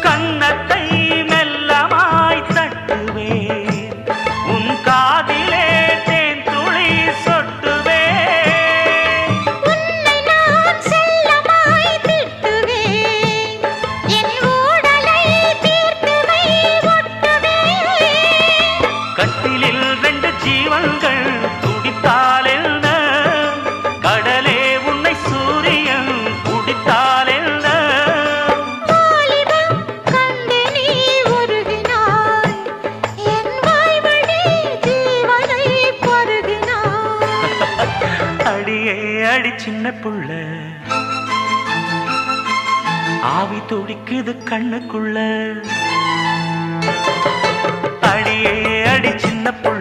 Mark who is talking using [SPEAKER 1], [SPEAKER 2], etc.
[SPEAKER 1] கன்னத்தை மெல்லமாய் தட்டுவேன், உன் காதிலே தேன் துளி சொட்டுவேன்.
[SPEAKER 2] உன்னை நான் செல்லமாய் திட்டுவேன், என் ஊடலை தீர்த்துவை ஒட்டுவேன்.
[SPEAKER 1] கட்டிலில் 2 ஜீவன்கள் துடித்தால் என்ன, கடலே உன்னை சூரியன் குடித்தால் என்ன.
[SPEAKER 2] வாலிபம் கண்டு நீ உருகினாய், என் வாய்வழி ஜீவனை பருகினாய்.
[SPEAKER 1] அடியே அடி சின்ன புள்ள, ஆவி துடிக்குது கண்ணுக்குள்ள. அடியே அடி சின்ன புள்ள,